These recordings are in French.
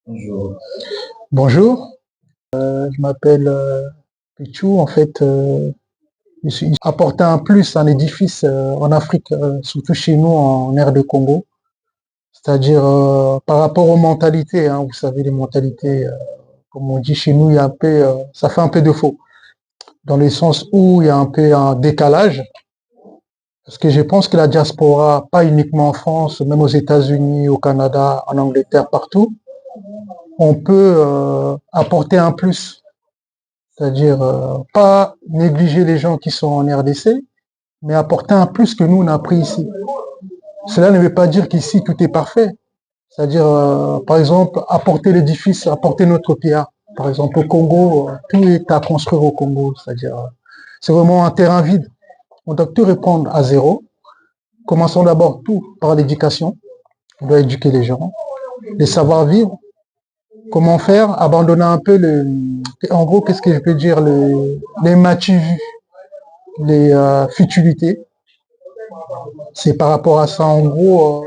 Bonjour. Bonjour, je m'appelle Pichou. En fait, je suis apporter un plus, un édifice en Afrique, surtout chez nous en aire de Congo. C'est-à-dire par rapport aux mentalités, hein, vous savez, les mentalités, comme on dit chez nous, il y a un peu, ça fait un peu de faux, dans le sens où il y a un peu un décalage. Parce que je pense que la diaspora, pas uniquement en France, même aux États-Unis, au Canada, en Angleterre, partout, on peut apporter un plus. C'est-à-dire pas négliger les gens qui sont en RDC, mais apporter un plus que nous on a pris ici. Cela ne veut pas dire qu'ici tout est parfait. C'est-à-dire, par exemple, apporter l'édifice, apporter notre pierre. Par exemple, au Congo, tout est à construire au Congo. C'est-à-dire, c'est vraiment un terrain vide. On doit tout reprendre à zéro. Commençons d'abord tout par l'éducation. On doit éduquer les gens, les savoir-vivre. Comment faire? Abandonner un peu le... En gros, qu'est-ce que je peux dire? Les matu les futilités. C'est par rapport à ça, en gros,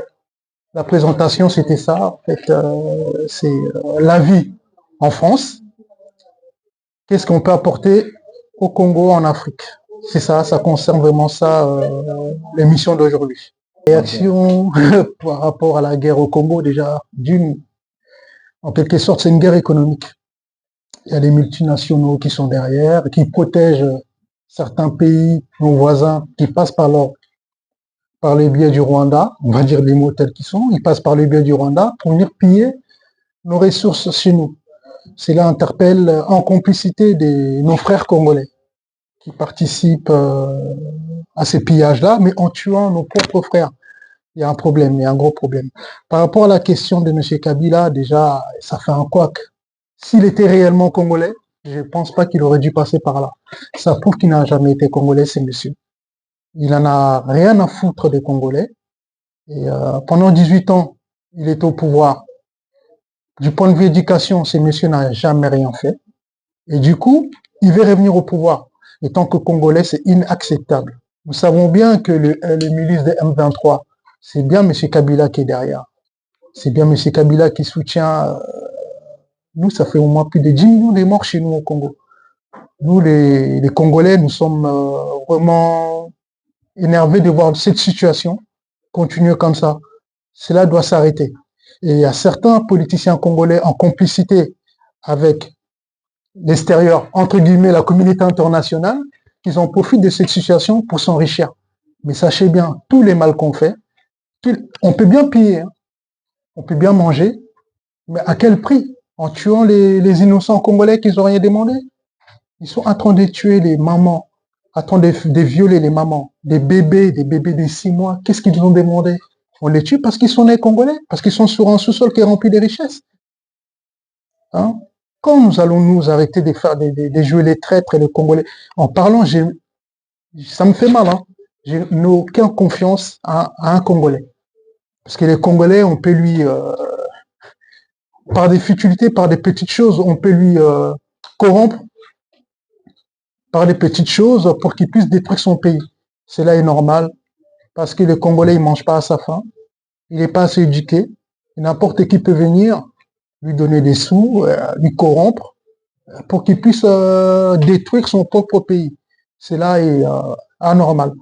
la présentation, c'était ça. En fait, c'est la vie en France. Qu'est-ce qu'on peut apporter au Congo, en Afrique? C'est ça, ça concerne vraiment ça, l'émission d'aujourd'hui. Ok. Réaction par rapport à la guerre au Congo, déjà, en quelque sorte, c'est une guerre économique. Il y a les multinationaux qui sont derrière, qui protègent certains pays, nos voisins, qui passent par le biais du Rwanda, on va dire les mots tels qu'ils sont, ils passent par le biais du Rwanda pour venir piller nos ressources chez nous. Cela interpelle en complicité nos frères congolais qui participent à ces pillages-là, mais en tuant nos propres frères. Il y a un problème, il y a un gros problème. Par rapport à la question de M. Kabila, déjà, ça fait un couac. S'il était réellement congolais, je ne pense pas qu'il aurait dû passer par là. Ça prouve qu'il n'a jamais été congolais, ce monsieur. Il n'en a rien à foutre des Congolais. Et pendant 18 ans, il est au pouvoir. Du point de vue éducation, ce monsieur n'a jamais rien fait. Et du coup, il veut revenir au pouvoir. Et tant que Congolais, c'est inacceptable. Nous savons bien que le milice de M23, c'est bien M. Kabila qui est derrière. C'est bien M. Kabila qui soutient. Nous, ça fait au moins plus de 10 millions de morts chez nous au Congo. Nous, les Congolais, nous sommes vraiment énervés de voir cette situation continuer comme ça. Cela doit s'arrêter. Et il y a certains politiciens congolais en complicité avec l'extérieur, entre guillemets, la communauté internationale, qui en profitent de cette situation pour s'enrichir. Mais sachez bien, tous les mal qu'on fait, on peut bien piller, hein, on peut bien manger, mais à quel prix? En tuant les innocents congolais qui n'ont rien demandé. Ils sont en train de tuer les mamans, en train de violer les mamans, des bébés de 6 mois. Qu'est-ce qu'ils ont demandé? On les tue parce qu'ils sont nés congolais, parce qu'ils sont sur un sous-sol qui est rempli de richesses. Hein? Quand nous allons nous arrêter de faire de jouer les traîtres et les Congolais? En parlant, ça me fait mal. Hein? Je n'ai aucune confiance à un Congolais. Parce que les Congolais, on peut lui, par des futilités, par des petites choses, on peut lui corrompre par des petites choses pour qu'il puisse détruire son pays. Cela est normal parce que les Congolais, ils mangent pas à sa faim. Il n'est pas assez éduqué. N'importe qui peut venir lui donner des sous, lui corrompre pour qu'il puisse détruire son propre pays. Cela est anormal.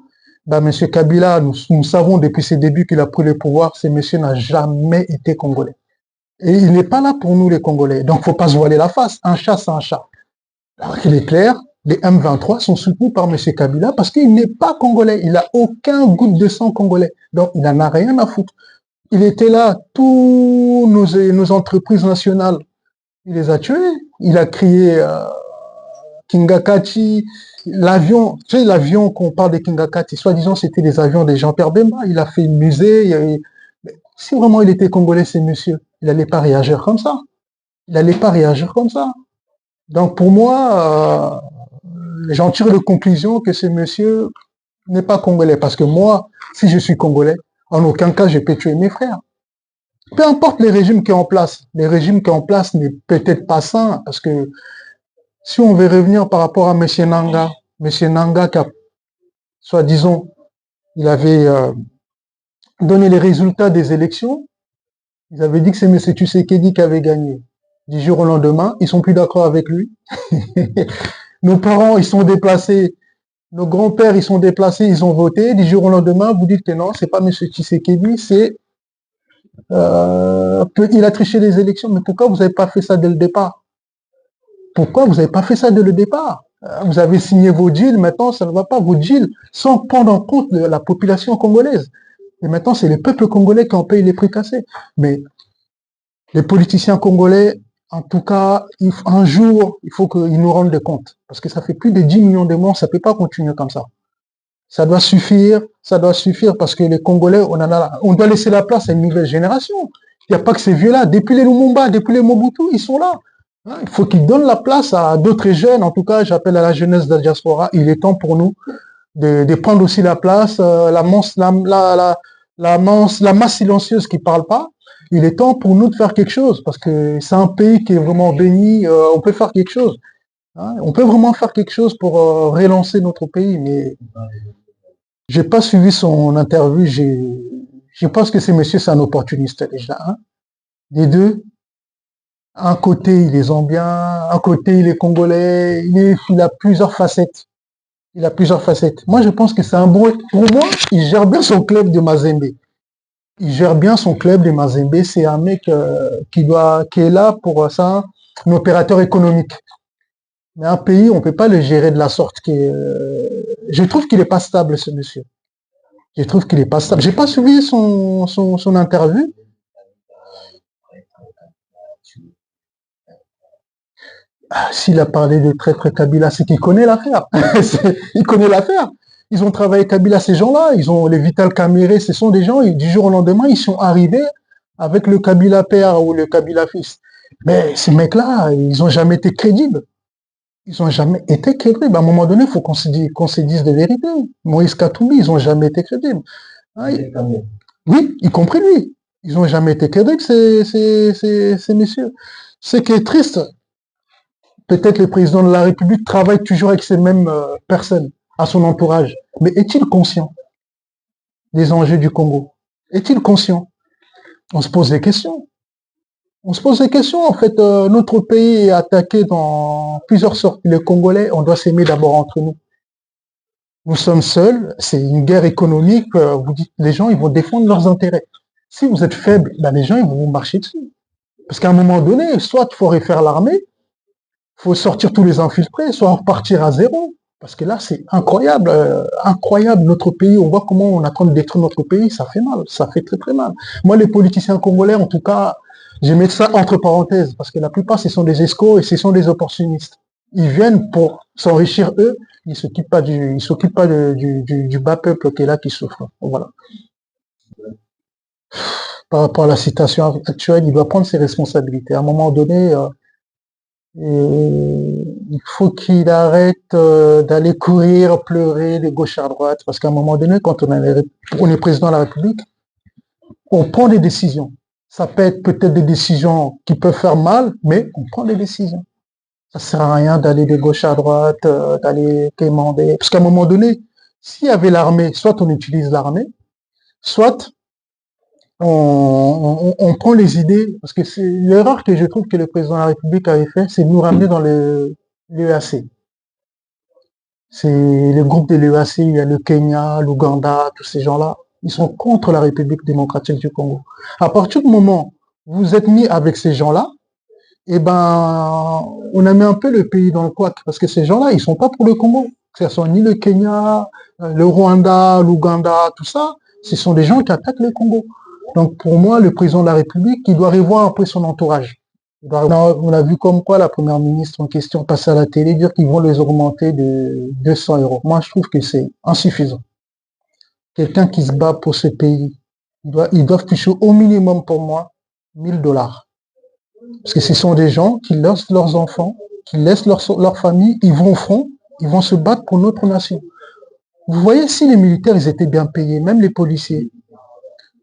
Ben, Monsieur Kabila, nous savons depuis ses débuts qu'il a pris le pouvoir, ce monsieur n'a jamais été congolais. Et il n'est pas là pour nous les Congolais. Donc, faut pas se voiler la face. Un chat, c'est un chat. Alors qu'il est clair, les M23 sont soutenus par Monsieur Kabila parce qu'il n'est pas congolais. Il n'a aucun goutte de sang congolais. Donc, il n'en a rien à foutre. Il était là, tous nos entreprises nationales, il les a tués. Il a crié Kingakachi, l'avion, tu sais, l'avion qu'on parle de Kingakachi, soi-disant c'était des avions des Jean-Pierre Bemba. Il a fait un musée. Si vraiment il était congolais, ce monsieur, il n'allait pas réagir comme ça. Il n'allait pas réagir comme ça. Donc pour moi, j'en tire de conclusion que ce monsieur n'est pas congolais. Parce que moi, si je suis congolais, en aucun cas je peux tuer mes frères. Peu importe les régimes qui sont en place, les régimes qui sont en place n'est peut-être pas sain, parce que si on veut revenir par rapport à M. Nanga qui a, soi-disant, il avait donné les résultats des élections, Ils avaient dit que c'est M. Tshisekedi qui avait gagné. Du jour au lendemain, ils sont plus d'accord avec lui. Nos parents, ils sont déplacés. Nos grands-pères, ils sont déplacés, ils ont voté. Du jour au lendemain, vous dites que non, c'est pas M. Tshisekedi, il a triché les élections. Mais pourquoi vous n'avez pas fait ça dès le départ? Pourquoi vous n'avez pas fait ça dès le départ? Vous avez signé vos deals, maintenant ça ne va pas. Vos deals sans prendre en compte la population congolaise. Et maintenant, c'est les peuples congolais qui en payent les prix cassés. Mais les politiciens congolais, en tout cas, un jour, il faut qu'ils nous rendent des comptes. Parce que ça fait plus de 10 millions de morts, ça ne peut pas continuer comme ça. Ça doit suffire parce que les Congolais, on doit laisser la place à une nouvelle génération. Il n'y a pas que ces vieux-là. Depuis les Lumumba, depuis les Mobutu, ils sont là. Hein, il faut qu'ils donnent la place à d'autres jeunes. En tout cas, j'appelle à la jeunesse de la diaspora. Il est temps pour nous de prendre aussi la place, la masse silencieuse qui ne parle pas. Il est temps pour nous de faire quelque chose parce que c'est un pays qui est vraiment béni. On peut faire quelque chose. Hein, on peut vraiment faire quelque chose pour relancer notre pays. Mais j'ai pas suivi son interview. Je pense que ce monsieur, c'est un opportuniste déjà. Hein. Les deux, un côté, il est zambien, un côté, il est congolais. Il a plusieurs facettes. Il a plusieurs facettes. Moi, je pense que c'est un bon. Pour moi, il gère bien son club de Mazembe. Il gère bien son club de Mazembe. C'est un mec qui est là pour ça, un opérateur économique. Mais un pays, on peut pas le gérer de la sorte je trouve qu'il est pas stable, ce monsieur. Je trouve qu'il est pas stable. J'ai pas suivi son interview. S'il a parlé de traître Kabila, c'est qu'il connaît l'affaire. Il connaît l'affaire. Ils ont travaillé Kabila, ces gens-là. Ils ont les Vital Kamere, ce sont des gens, du jour au lendemain, ils sont arrivés avec le Kabila père ou le Kabila fils. Mais ces mecs-là, ils ont jamais été crédibles. Ils ont jamais été crédibles. À un moment donné, il faut qu'on se dise de vérité. Moïse Katumbi, ils ont jamais été crédibles. Hein, oui, y compris lui. Ils n'ont jamais été crédibles, ces messieurs. Ce qui est triste, peut-être le président de la République travaille toujours avec ces mêmes personnes à son entourage. Mais est-il conscient des enjeux du Congo? Est-il conscient? On se pose des questions. On se pose des questions. En fait, notre pays est attaqué dans plusieurs sortes. Les Congolais, on doit s'aimer d'abord entre nous. Nous sommes seuls. C'est une guerre économique. Vous dites, les gens, ils vont défendre leurs intérêts. Si vous êtes faible, ben les gens, ils vont vous marcher dessus. Parce qu'à un moment donné, soit il faut refaire l'armée, il faut sortir tous les infiltrés, soit repartir à zéro. Parce que là, c'est incroyable, incroyable notre pays. On voit comment on est en train de détruire notre pays. Ça fait mal, ça fait très très mal. Moi, les politiciens congolais, en tout cas, je mets ça entre parenthèses parce que la plupart, ce sont des escrocs et ce sont des opportunistes. Ils viennent pour s'enrichir eux. Ils s'occupent pas du bas peuple qui est là qui souffre. Voilà. Par rapport à la situation actuelle, il doit prendre ses responsabilités. À un moment donné, il faut qu'il arrête d'aller courir, pleurer de gauche à droite, parce qu'à un moment donné, quand on est président de la République, on prend des décisions. Ça peut être peut-être des décisions qui peuvent faire mal, mais on prend des décisions. Ça sert à rien d'aller de gauche à droite, d'aller quémander. Parce qu'à un moment donné, s'il y avait l'armée, soit on utilise l'armée, soit on prend les idées, parce que c'est l'erreur que je trouve que le président de la République avait fait, c'est de nous ramener dans l'EAC. C'est le groupe de l'EAC, il y a le Kenya, l'Ouganda, tous ces gens-là, ils sont contre la République démocratique du Congo. À partir du moment où vous êtes mis avec ces gens-là, eh ben, on a mis un peu le pays dans le couac, parce que ces gens-là, ils sont pas pour le Congo. Ce sont ni le Kenya, le Rwanda, l'Ouganda, tout ça, ce sont des gens qui attaquent le Congo. Donc pour moi, le président de la République, il doit revoir un peu son entourage. On a vu comme quoi la première ministre en question passer à la télé dire qu'ils vont les augmenter de 200 euros. Moi, je trouve que c'est insuffisant. Quelqu'un qui se bat pour ce pays, ils doivent toucher au minimum pour moi 1000 $. Parce que ce sont des gens qui laissent leurs enfants, qui laissent leur famille, ils vont au front, ils vont se battre pour notre nation. Vous voyez, si les militaires ils étaient bien payés, même les policiers,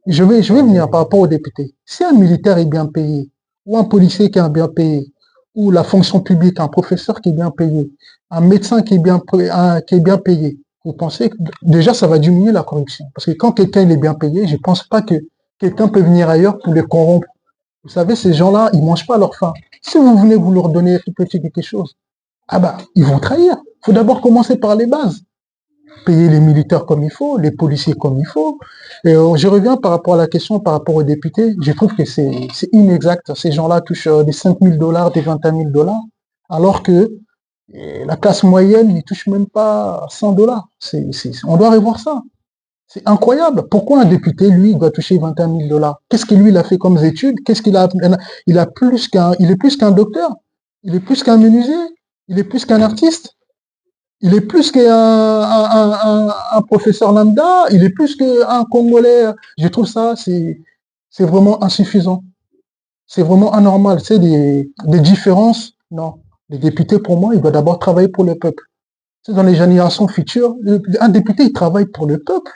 je vais venir par rapport aux députés. Si un militaire est bien payé, ou un policier qui est bien payé, ou la fonction publique, un professeur qui est bien payé, un médecin qui est bien payé, vous pensez que déjà ça va diminuer la corruption. Parce que quand quelqu'un est bien payé, je ne pense pas que quelqu'un peut venir ailleurs pour les corrompre Vous savez, ces gens-là, ils mangent pas leur faim. Si vous venez vous leur donner tout petit quelque chose, ah bah, ils vont trahir. Il faut d'abord commencer par les bases. Payer les militaires comme il faut, les policiers comme il faut. Et je reviens par rapport à la question, par rapport aux députés. Je trouve que c'est inexact. Ces gens-là touchent des 5 000 $, des 21 000 $, alors que la classe moyenne, ils touchent même pas 100 $. On doit revoir ça. C'est incroyable. Pourquoi un député, lui, doit toucher 21 000 $? Qu'est-ce qu'il lui il a fait comme études? Qu'est-ce qu'il a? Il est plus qu'un docteur. Il est plus qu'un menuisier. Il est plus qu'un artiste. Il est plus qu'un professeur lambda. Il est plus qu'un Congolais. Je trouve ça, c'est vraiment insuffisant. C'est vraiment anormal. C'est des différences. Non. Les députés, pour moi, ils doivent d'abord travailler pour le peuple. C'est dans les générations futures, un député, il travaille pour le peuple.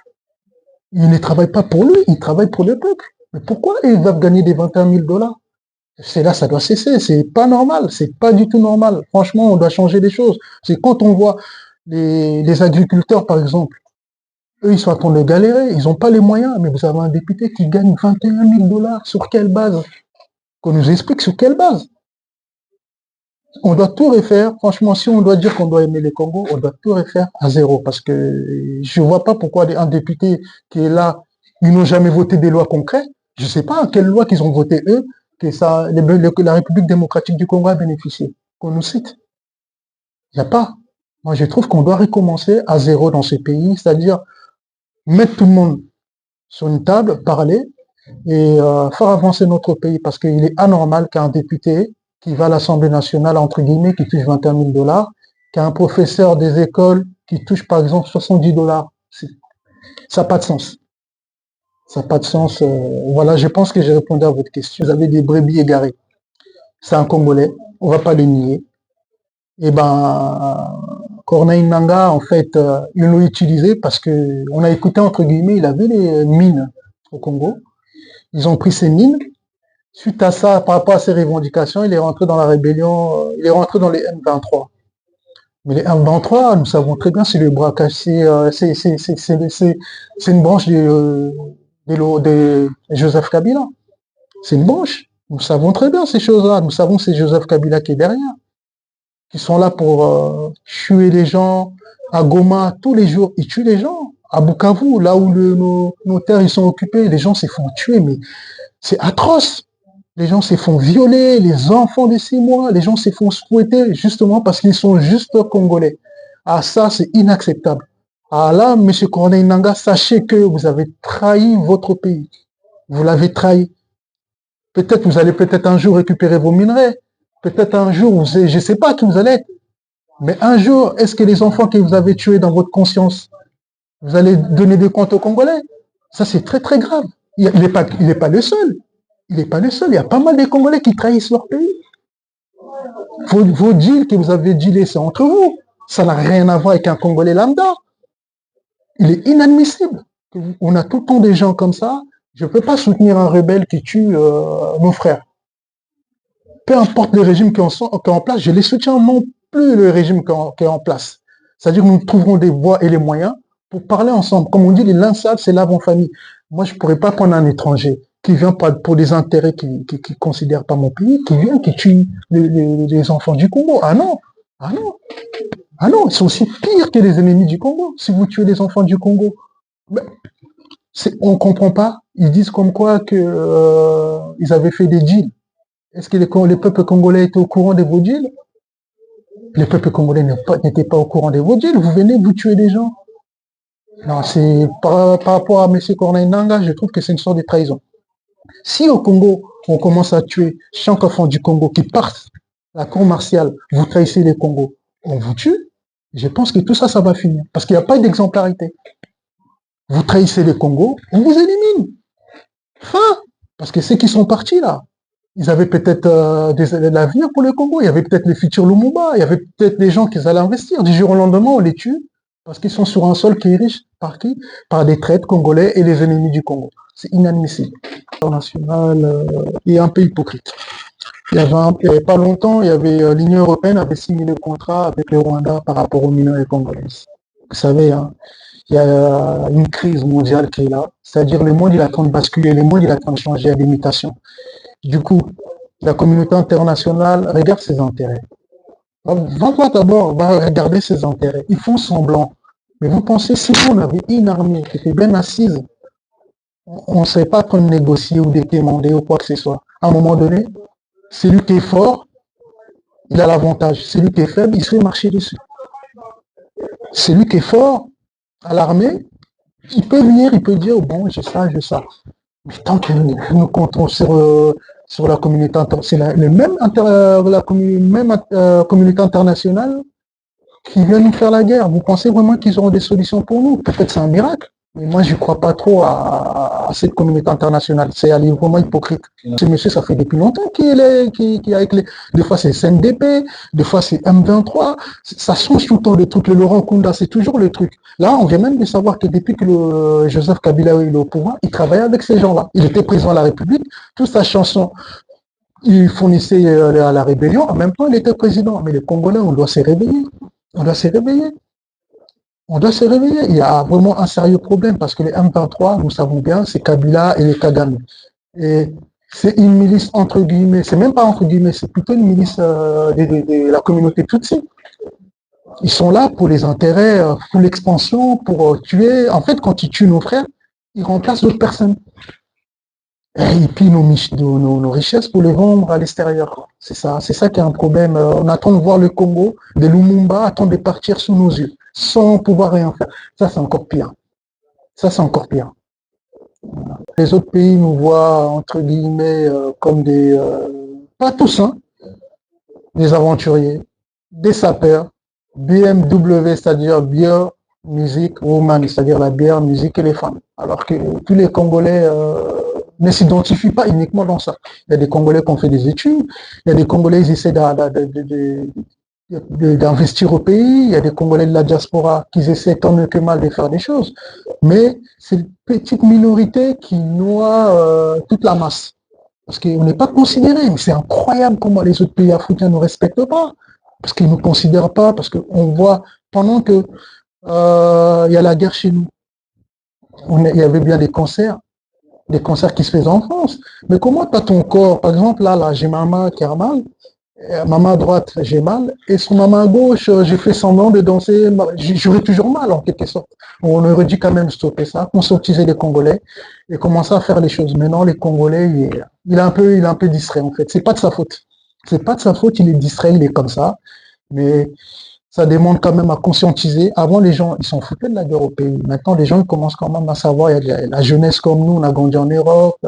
Il ne travaille pas pour lui, il travaille pour le peuple. Mais pourquoi ils doivent gagner des 21 000 $? C'est là, ça doit cesser. C'est pas normal. C'est pas du tout normal. Franchement, on doit changer les choses. C'est quand on voit les agriculteurs, par exemple, eux, ils sont en train de galérer. Ils n'ont pas les moyens. Mais vous avez un député qui gagne 21 000 $. Sur quelle base? Qu'on nous explique sur quelle base. On doit tout refaire. Franchement, si on doit dire qu'on doit aimer le Congo, on doit tout refaire à zéro. Parce que je ne vois pas pourquoi un député qui est là, ils n'ont jamais voté des lois concrètes. Je ne sais pas quelle loi qu'ils ont voté eux, que la République démocratique du Congo a bénéficié. Qu'on nous cite. Il n'y a pas. Moi, je trouve qu'on doit recommencer à zéro dans ce pays, c'est-à-dire mettre tout le monde sur une table, parler et faire avancer notre pays. Parce qu'il est anormal qu'un député qui va à l'Assemblée nationale, entre guillemets, qui touche 21 000 $, qu'un professeur des écoles qui touche, par exemple, 70 $. Ça n'a pas de sens. Ça n'a pas de sens. Voilà, je pense que j'ai répondu à votre question. Vous avez des brebis égarées. C'est un Congolais, on ne va pas le nier. Et ben, Corneille Nangaa, en fait, ils l'ont utilisé parce que on a écouté, entre guillemets, il avait les mines au Congo. Ils ont pris ces mines. Suite à ça, par rapport à ses revendications, il est rentré dans la rébellion, il est rentré dans les M23. Mais les M23, nous savons très bien, c'est le braquage, c'est une branche de Joseph Kabila. C'est une branche. Nous savons très bien ces choses-là. Nous savons que c'est Joseph Kabila qui est derrière, qui sont là pour tuer les gens. À Goma, tous les jours, ils tuent les gens. À Bukavu, là où nos terres ils sont occupées, les gens se font tuer, mais c'est atroce. Les gens se font violer, les enfants de 6 mois, les gens se font fouetter justement parce qu'ils sont juste congolais. Ah, ça, c'est inacceptable. Ah là, M. Corneille Nangaa, sachez que vous avez trahi votre pays. Vous l'avez trahi. Peut-être vous allez peut-être un jour récupérer vos minerais. Peut-être un jour, je ne sais pas qui vous allez être. Mais un jour, est-ce que les enfants que vous avez tués dans votre conscience, vous allez donner des comptes aux Congolais? Ça, c'est très, très grave. Il n'est pas le seul. Il n'est pas le seul. Il y a pas mal de Congolais qui trahissent leur pays. Vos deals que vous avez dealés, c'est entre vous. Ça n'a rien à voir avec un Congolais lambda. Il est inadmissible. On a tout le temps des gens comme ça. Je ne peux pas soutenir un rebelle qui tue nos frères. Peu importe le régime qui est en place, je les soutiens non plus le régime qui est en place. C'est-à-dire que nous trouverons des voies et les moyens pour parler ensemble. Comme on dit, les linçades, c'est l'avant-famille. Moi, je ne pourrais pas prendre un étranger qui vient pour des intérêts qui ne considèrent pas mon pays, qui vient, qui tue les enfants du Congo. Ah non, ah non, ah non, ils sont aussi pires que les ennemis du Congo. Si vous tuez les enfants du Congo, ben, on ne comprend pas. Ils disent comme quoi ils avaient fait des deals. Est-ce que les peuples congolais étaient au courant de vos deals? Les peuples congolais n'étaient pas au courant de vos deals. Vous venez, vous tuez des gens. Non, c'est par rapport à M. Corneille Nangaa, je trouve que c'est une sorte de trahison. Si au Congo, on commence à tuer chaque enfant du Congo qui part à la cour martiale, vous trahissez les Congos, on vous tue, je pense que tout ça, ça va finir. Parce qu'il n'y a pas d'exemplarité. Vous trahissez les Congos, on vous élimine. Fin. Parce que ceux qui sont partis là, ils avaient peut-être de l'avenir pour le Congo, il y avait peut-être les futurs Lumumba, il y avait peut-être des gens qui allaient investir. Du jour au lendemain, on les tue parce qu'ils sont sur un sol qui est riche. Par qui? Par des traîtres congolais et les ennemis du Congo. C'est inadmissible. International est un peu hypocrite. Il y avait pas longtemps, l'Union européenne avait signé le contrat avec le Rwanda par rapport aux mineurs congolaises. Vous savez, hein, il y a une crise mondiale qui est là. C'est-à-dire le monde il est en train de basculer, le monde il est en train de changer à des mutations. Du coup, la communauté internationale regarde ses intérêts. Va d'abord, va regarder ses intérêts. Ils font semblant. Mais vous pensez, si on avait une armée qui était bien assise, on ne serait pas en train de négocier ou de demander ou quoi que ce soit. À un moment donné, celui qui est fort, il a l'avantage. Celui qui est faible, il se fait marcher dessus. Celui qui est fort à l'armée, il peut venir, il peut dire, bon, j'ai ça, j'ai ça. Mais tant que nous comptons sur la communauté internationale, c'est le même, communauté internationale qui vient nous faire la guerre. Vous pensez vraiment qu'ils auront des solutions pour nous? Peut-être c'est un miracle. Mais moi, je ne crois pas trop à cette communauté internationale. C'est vraiment hypocrite. Ce monsieur, ça fait depuis longtemps qu'il est avec les... Des fois, c'est CNDP, des fois, c'est M23. Ça change tout le temps le truc. Le Laurent Kunda, c'est toujours le truc. Là, on vient même de savoir que depuis que Joseph Kabila est au pouvoir, il travaillait avec ces gens-là. Il était président de la République. Toute sa chanson, il fournissait à la rébellion. En même temps, il était président. Mais les Congolais, on doit se réveiller. On doit se réveiller. On doit se réveiller. Il y a vraiment un sérieux problème parce que les M23, nous savons bien, c'est Kabila et les Kagame. Et c'est une milice entre guillemets, c'est même pas entre guillemets, c'est plutôt une milice de la communauté Tutsi. Ils sont là pour les intérêts, pour l'expansion, pour tuer. En fait, quand ils tuent nos frères, ils remplacent d'autres personnes. Et ils pillent nos richesses pour les vendre à l'extérieur. C'est ça qui est un problème. On attend de voir le Congo, de Lumumba, attend de partir sous nos yeux, sans pouvoir rien faire. Ça, c'est encore pire. Ça, c'est encore pire. Les autres pays nous voient, entre guillemets, comme des... pas tous, hein, des aventuriers, des sapeurs, BMW, c'est-à-dire bière, musique, woman, c'est-à-dire la bière, musique et les femmes. Alors que tous les Congolais ne s'identifient pas uniquement dans ça. Il y a des Congolais qui ont fait des études, il y a des Congolais qui essaient d'investir au pays, il y a des Congolais de la diaspora qui essaient tant mieux que mal de faire des choses. Mais c'est une petite minorité qui noie toute la masse. Parce qu'on n'est pas considéré. Mais c'est incroyable comment les autres pays africains ne nous respectent pas. Parce qu'ils ne nous considèrent pas, parce qu'on voit, pendant que il y a la guerre chez nous, il y avait bien des concerts qui se faisaient en France. Mais comment tu as ton corps? Par exemple, là j'ai ma main qui a mal, ma main droite, j'ai mal, et sur ma main gauche, j'ai fait semblant de danser, j'aurais toujours mal en quelque sorte. On aurait dû quand même stopper ça, conscientiser les Congolais et commencer à faire les choses. Maintenant, les Congolais, il est un peu distrait en fait. C'est pas de sa faute. C'est pas de sa faute, il est distrait, il est comme ça. Mais ça demande quand même à conscientiser. Avant, les gens, ils s'en foutaient de la guerre au pays. Maintenant, les gens ils commencent quand même à savoir, il y a la jeunesse comme nous, on a grandi en Europe,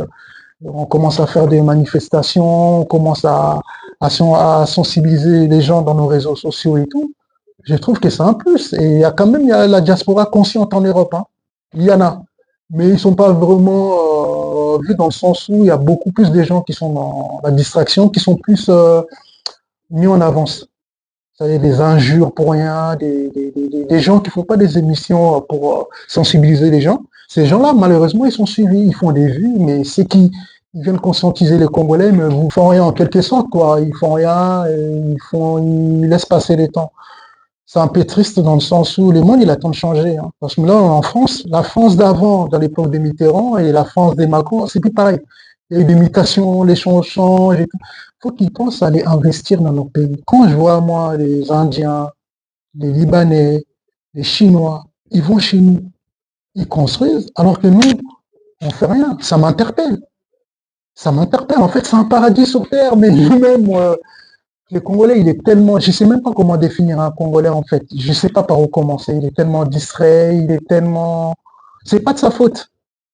on commence à faire des manifestations, on commence à sensibiliser les gens dans nos réseaux sociaux et tout. Je trouve que c'est un plus. Et il y a quand même la diaspora consciente en Europe. Hein. Il y en a. Mais ils ne sont pas vraiment vus dans le sens où il y a beaucoup plus de gens qui sont dans la distraction, qui sont plus mis en avance. C'est-à-dire des injures pour rien, des gens qui ne font pas des émissions pour sensibiliser les gens. Ces gens-là, malheureusement, ils sont suivis, ils font des vues, mais c'est qui ils viennent conscientiser les Congolais, mais vous font rien en quelque sorte, quoi. Ils font rien, ils laissent passer les temps. C'est un peu triste dans le sens où le monde, il attend de changer. Hein. Parce que là, en France, la France d'avant, dans l'époque de Mitterrand, et la France des Macron, c'est plus pareil. Il y a eu des mutations, les choses changent et tout. Il faut qu'ils pensent à aller investir dans nos pays. Quand je vois, moi, les Indiens, les Libanais, les Chinois, ils vont chez nous, ils construisent, alors que nous, on fait rien. Ça m'interpelle. Ça m'interpelle. En fait, c'est un paradis sur Terre, mais nous-mêmes, le Congolais, il est tellement, je sais même pas comment définir un Congolais en fait. Je sais pas par où commencer. Il est tellement distrait, il est tellement, c'est pas de sa faute.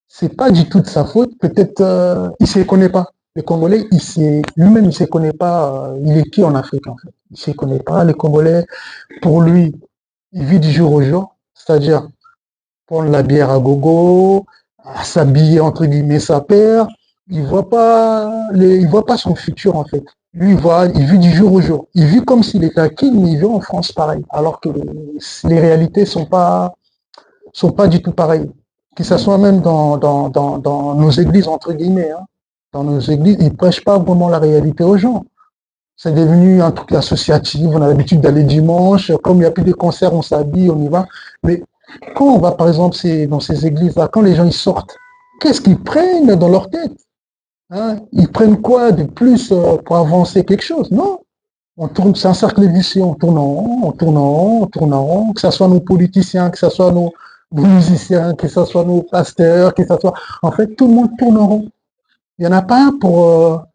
C'est pas du tout de sa faute. Peut-être il se connaît pas. Le Congolais, lui-même, il se connaît pas. Il est qui en Afrique en fait. Il se connaît pas. Le Congolais, pour lui, il vit du jour au jour. C'est-à-dire prendre la bière à gogo, à s'habiller entre guillemets sa paire. Il voit pas son futur en fait. Lui, il vit du jour au jour. Il vit comme s'il était à King, mais il vit en France pareil. Alors que les réalités sont pas du tout pareilles. Que ce soit même dans nos églises, entre guillemets. Hein. Dans nos églises, ils prêchent pas vraiment la réalité aux gens. C'est devenu un truc associatif. On a l'habitude d'aller dimanche. Comme il n'y a plus de concerts, on s'habille, on y va. Mais quand on va, par exemple, dans ces églises-là, quand les gens ils sortent, qu'est-ce qu'ils prennent dans leur tête? Hein? Ils prennent quoi de plus pour avancer quelque chose? Non. On tourne, c'est un cercle vicieux, on tourne en rond, on tourne en rond, on tourne en rond, que ce soit nos politiciens, que ce soit nos musiciens, que ce soit nos pasteurs, que ce soit... En fait, tout le monde tourne en rond. Il n'y en a pas un pour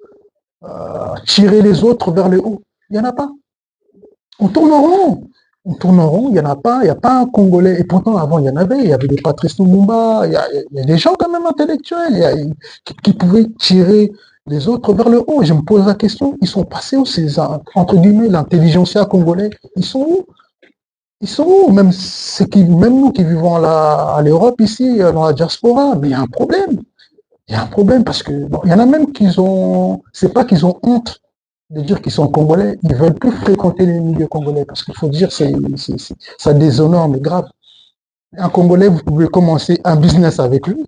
tirer les autres vers le haut. Il n'y en a pas. On tourne en rond. On tourne en rond, il n'y en a pas, il n'y a pas un Congolais. Et pourtant, avant, il y avait des Patrice Lumumba, il y a des gens quand même intellectuels qui pouvaient tirer les autres vers le haut. Et je me pose la question, ils sont passés où ces, entre guillemets, l'intelligentsia congolais? Ils sont où? Ils sont où? Même, même nous qui vivons à l'Europe ici, dans la diaspora, mais il y a un problème. Il y a un problème parce que, bon, il y en a même qui ont, c'est pas qu'ils ont honte de dire qu'ils sont congolais, ils veulent plus fréquenter les milieux congolais parce qu'il faut dire ça déshonore, mais grave. Un Congolais, vous pouvez commencer un business avec lui,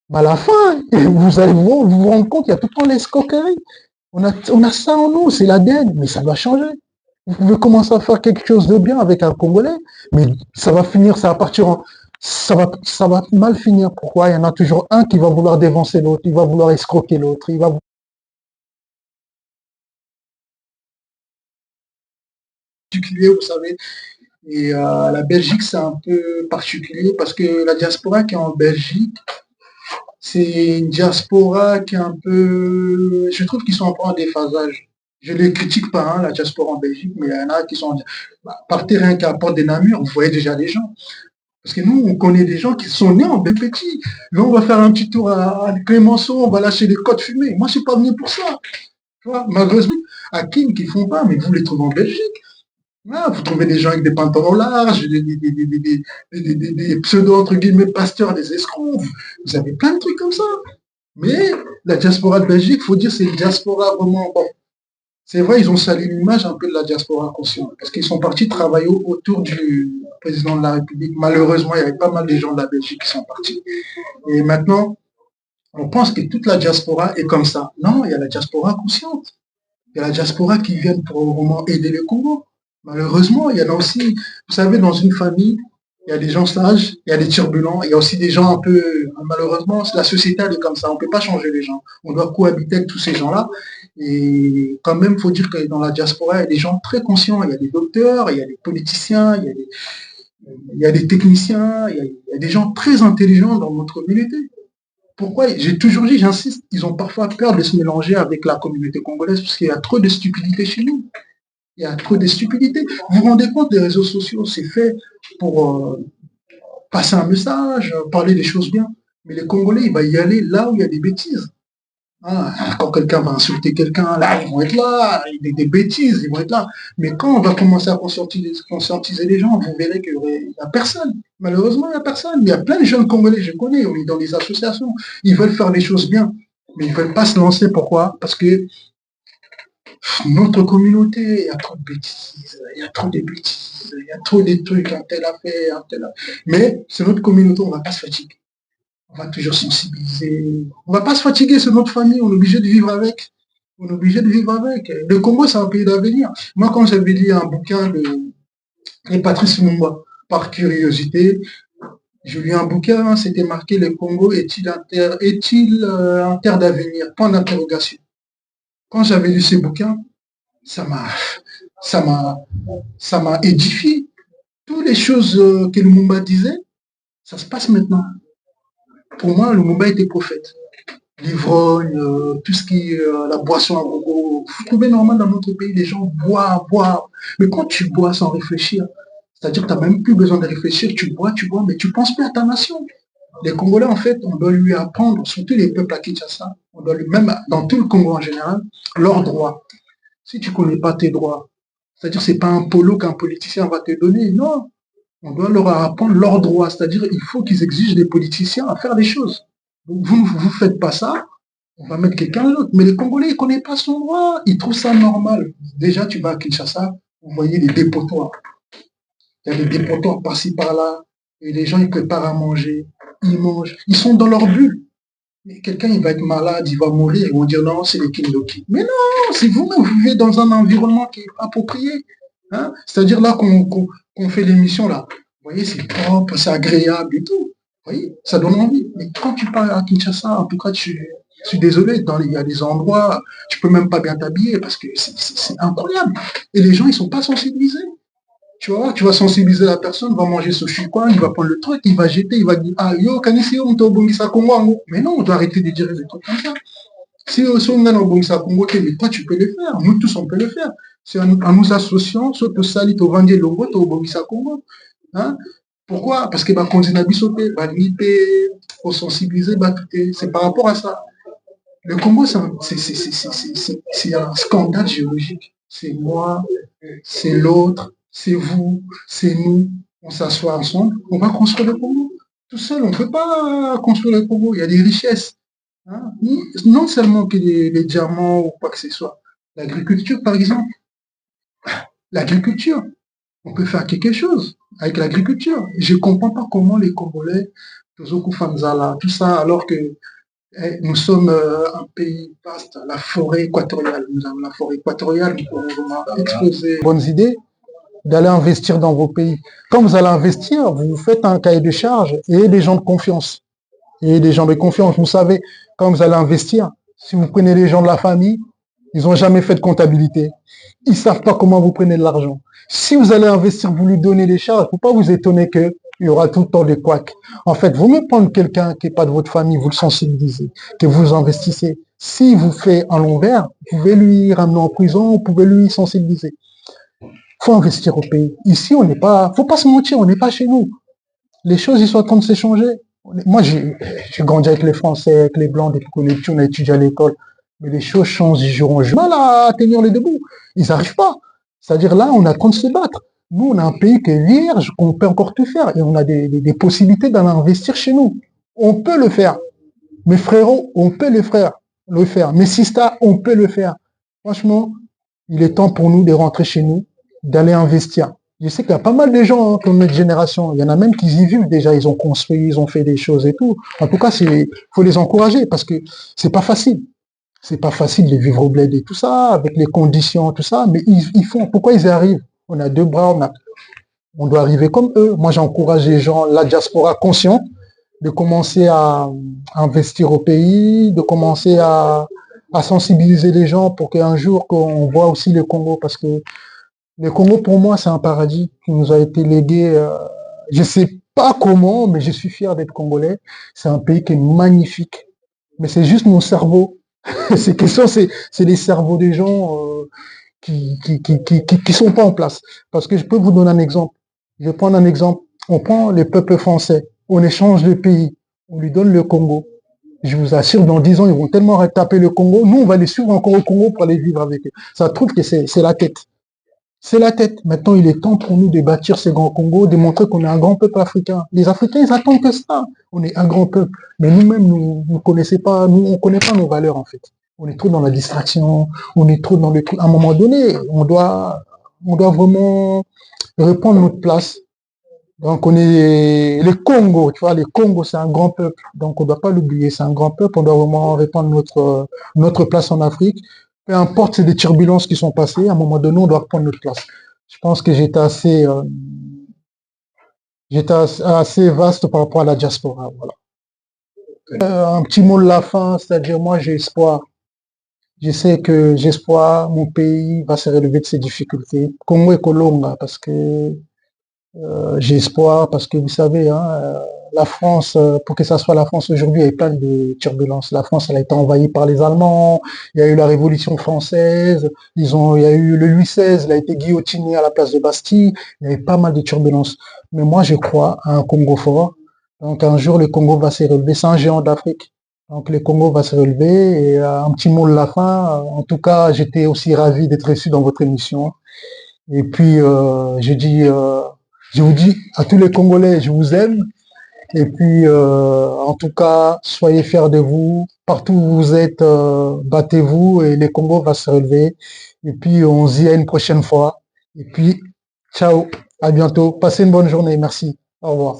mais à la fin, vous allez vous rendre compte qu'il y a tout le temps l'escroquerie. On a ça en nous, c'est l'ADN, mais ça doit changer. Vous pouvez commencer à faire quelque chose de bien avec un Congolais, mais ça va finir, ça va partir en, ça va mal finir. Pourquoi? Il y en a toujours un qui va vouloir dévancer l'autre, il va vouloir escroquer l'autre, il va particulier, vous savez. Et la Belgique, c'est un peu particulier parce que la diaspora qui est en Belgique, c'est une diaspora qui est un peu... Je trouve qu'ils sont un peu en déphasage. Je ne les critique pas, hein, la diaspora en Belgique, mais il y en a qui sont... Bah, partez rien qu'à Porte des Namur, vous voyez déjà les gens. Parce que nous, on connaît des gens qui sont nés en petit. Là, on va faire un petit tour à Clémenceau, on va lâcher des côtes fumées. Moi, je ne suis pas venu pour ça. Tu vois, malheureusement, à Kim qui ne font pas, mais vous les trouvez en Belgique. Ah, vous trouvez des gens avec des pantalons larges, des pseudo, entre guillemets, pasteurs, des escrocs. Vous avez plein de trucs comme ça. Mais la diaspora de Belgique, il faut dire, c'est une diaspora vraiment... Bon, c'est vrai, ils ont sali l'image un peu de la diaspora consciente, parce qu'ils sont partis travailler autour du président de la République. Malheureusement, il y avait pas mal de gens de la Belgique qui sont partis. Et maintenant, on pense que toute la diaspora est comme ça. Non, il y a la diaspora consciente. Il y a la diaspora qui vient pour vraiment aider le Congo. Malheureusement, il y en a aussi, vous savez, dans une famille, il y a des gens sages, il y a des turbulents, il y a aussi des gens un peu, malheureusement, la société elle est comme ça, on ne peut pas changer les gens. On doit cohabiter avec tous ces gens-là. Et quand même, il faut dire que dans la diaspora, il y a des gens très conscients, il y a des docteurs, il y a des politiciens, il y a des techniciens, il y a des gens très intelligents dans notre communauté. Pourquoi? J'ai toujours dit, j'insiste, ils ont parfois peur de se mélanger avec la communauté congolaise parce qu'il y a trop de stupidité chez nous. Il y a trop de stupidité. Vous vous rendez compte, les réseaux sociaux, c'est fait pour passer un message, parler des choses bien. Mais les Congolais, il va y aller là où il y a des bêtises. Ah, quand quelqu'un va insulter quelqu'un, là, ils vont être là, des bêtises, ils vont être là. Mais quand on va commencer à conscientiser les gens, vous verrez qu'il n'y a personne. Malheureusement, il n'y a personne. Il y a plein de jeunes Congolais, je connais, on est dans des associations. Ils veulent faire les choses bien, mais ils ne veulent pas se lancer. Pourquoi? Parce que notre communauté, il y a trop de bêtises, il y a trop de bêtises, il y a trop de trucs, un tel affaire, un tel affaire. Mais c'est notre communauté, on ne va pas se fatiguer. On va toujours sensibiliser. On ne va pas se fatiguer, c'est notre famille, on est obligé de vivre avec. On est obligé de vivre avec. Le Congo, c'est un pays d'avenir. Moi, quand j'avais lu un bouquin de Patrice Lumumba, par curiosité, j'ai lu un bouquin, c'était marqué le Congo est-il un terre d'avenir? Point d'interrogation. Quand j'avais lu ce bouquin, ça m'a ça m'a ça m'a édifié. Toutes les choses que Lumumba disait, ça se passe maintenant. Pour moi, Lumumba était prophète. L'ivrogne, tout ce qui est la boisson à gogo. Vous trouvez normal dans notre pays, les gens boivent, boivent. Mais quand tu bois sans réfléchir, c'est-à-dire que tu n'as même plus besoin de réfléchir, tu bois, mais tu ne penses plus à ta nation. Les Congolais, en fait, on doit lui apprendre, surtout les peuples à Kinshasa, on doit lui, même dans tout le Congo en général, leurs droits. Si tu ne connais pas tes droits, c'est-à-dire que ce n'est pas un polo qu'un politicien va te donner, non. On doit leur apprendre leurs droits, c'est-à-dire qu'il faut qu'ils exigent des politiciens à faire des choses. Donc, vous ne faites pas ça, on va mettre quelqu'un d'autre. Mais les Congolais, ils ne connaissent pas son droit, ils trouvent ça normal. Déjà, tu vas à Kinshasa, vous voyez les dépotoirs. Il y a des dépotoirs par-ci, par-là, et les gens, ils préparent à manger, ils mangent, ils sont dans leur bulle. Mais quelqu'un, il va être malade, il va mourir, ils vont dire non, c'est les Kindoki. Mais non, c'est vous-même, vous vivez dans un environnement qui est approprié. Hein? C'est-à-dire là qu'on fait l'émission, là, vous voyez, c'est propre, c'est agréable et tout. Vous voyez, ça donne envie. Mais quand tu parles à Kinshasa, en tout cas, Je suis désolé, il y a des endroits, tu peux même pas bien t'habiller parce que c'est incroyable. Et les gens, ils sont pas sensibilisés. Tu vas sensibiliser la personne, va manger ce chupin, il va prendre le truc, il va jeter, il va dire, ah, yo, kanisi yo, mto bongisa Congo. Mais non, on doit arrêter de dire des trucs comme ça. Si on a bongisa Congo, mais toi, tu peux le faire. Nous tous, on peut le faire. C'est en nous associant, soit tu salis, tu vends longo, tu bongisa Congo. Hein? Pourquoi? Parce que, bah, quand on a bisoté, bah, faut sensibiliser, bah, c'est par rapport à ça. Le Congo, c'est un scandale géologique. C'est moi, c'est l'autre, c'est vous, c'est nous. On s'assoit ensemble, on va construire le Congo. Tout seul, on ne peut pas construire le Congo. Il y a des richesses. Hein. Non seulement que les diamants ou quoi que ce soit. L'agriculture, par exemple. L'agriculture. On peut faire quelque chose avec l'agriculture. Je ne comprends pas comment les Congolais, tout ça, alors que nous sommes un pays vaste, la forêt équatoriale. Nous avons la forêt équatoriale qui peut exposer bonnes idées d'aller investir dans vos pays. Quand vous allez investir, vous faites un cahier de charges et des gens de confiance. Et des gens de confiance, vous savez, quand vous allez investir, si vous prenez les gens de la famille, ils n'ont jamais fait de comptabilité. Ils ne savent pas comment vous prenez de l'argent. Si vous allez investir, vous lui donnez les charges, il ne faut pas vous étonner qu'il y aura tout le temps des couacs. En fait, vous me prendre quelqu'un qui n'est pas de votre famille, vous le sensibilisez, que vous investissez. S'il vous fait un l'envers, vous pouvez lui ramener en prison, vous pouvez lui sensibiliser. Il faut investir au pays. Ici, on n'est pas, faut pas se mentir, on n'est pas chez nous. Les choses, ils sont en train de s'échanger. Moi, j'ai grandi avec les Français, avec les Blancs, depuis qu'on on a étudié à l'école. Mais les choses changent, ils auront du mal à tenir les debout. Ils n'arrivent pas. C'est-à-dire là, on est en train de se battre. Nous, on a un pays qui est vierge, qu'on peut encore tout faire. Et on a des possibilités d'aller investir chez nous. On peut le faire. Mes frérots, on peut le faire. Mes sisters, on peut le faire. Franchement, il est temps pour nous de rentrer chez nous, d'aller investir. Je sais qu'il y a pas mal de gens comme notre génération. Il y en a même qui y vivent déjà. Ils ont construit, ils ont fait des choses et tout. En tout cas, faut les encourager parce que c'est pas facile. C'est pas facile de vivre au bled et tout ça, avec les conditions, tout ça. Mais ils font. Pourquoi ils y arrivent? On a deux bras, on doit arriver comme eux. Moi, j'encourage les gens, la diaspora consciente, de commencer à investir au pays, de commencer à sensibiliser les gens pour qu'un jour qu'on voit aussi le Congo, parce que le Congo, pour moi, c'est un paradis qui nous a été légué. Je ne sais pas comment, mais je suis fier d'être congolais. C'est un pays qui est magnifique. Mais c'est juste mon cerveau. Ces questions, c'est les cerveaux des gens qui sont pas en place. Parce que je peux vous donner un exemple. Je vais prendre un exemple. On prend le peuple français. On échange de pays. On lui donne le Congo. Je vous assure, dans 10 ans, ils vont tellement retaper le Congo. Nous, on va les suivre encore au Congo pour aller vivre avec eux. Ça trouve que c'est la tête. C'est la tête. Maintenant, il est temps pour nous de bâtir ce grand Congo, de montrer qu'on est un grand peuple africain. Les Africains, ils attendent que ça. On est un grand peuple. Mais nous-mêmes, nous ne connaissons pas, nous, on connaît pas nos valeurs, en fait. On est trop dans la distraction, on est trop dans le truc. À un moment donné, on doit vraiment reprendre notre place. Donc, on est le Congo, tu vois, le Congo, c'est un grand peuple. Donc, on ne doit pas l'oublier, c'est un grand peuple. On doit vraiment reprendre notre place en Afrique. Peu importe c'est des turbulences qui sont passées, à un moment donné, on doit reprendre notre place. Je pense que j'étais assez vaste par rapport à la diaspora. Voilà. Un petit mot de la fin, c'est-à-dire moi, j'ai espoir. Je sais que j'ai espoir, mon pays va se relever de ses difficultés. Congo et Colomba, parce que j'ai espoir parce que vous savez, hein, la France, pour que ça soit la France aujourd'hui, il y a eu plein de turbulences. La France, elle a été envahie par les Allemands, il y a eu la Révolution française, il y a eu le Louis XVI, il a été guillotiné à la place de Bastille, il y a eu pas mal de turbulences. Mais moi, je crois à un Congo fort. Donc un jour, le Congo va se relever. C'est un géant d'Afrique. Donc le Congo va se relever. Et un petit mot de la fin. En tout cas, j'étais aussi ravi d'être reçu dans votre émission. Et puis, je vous dis à tous les Congolais, je vous aime. Et puis, en tout cas, soyez fiers de vous. Partout où vous êtes, battez-vous et le Congo va se relever. Et puis, on se dit à une prochaine fois. Et puis, ciao, à bientôt. Passez une bonne journée. Merci. Au revoir.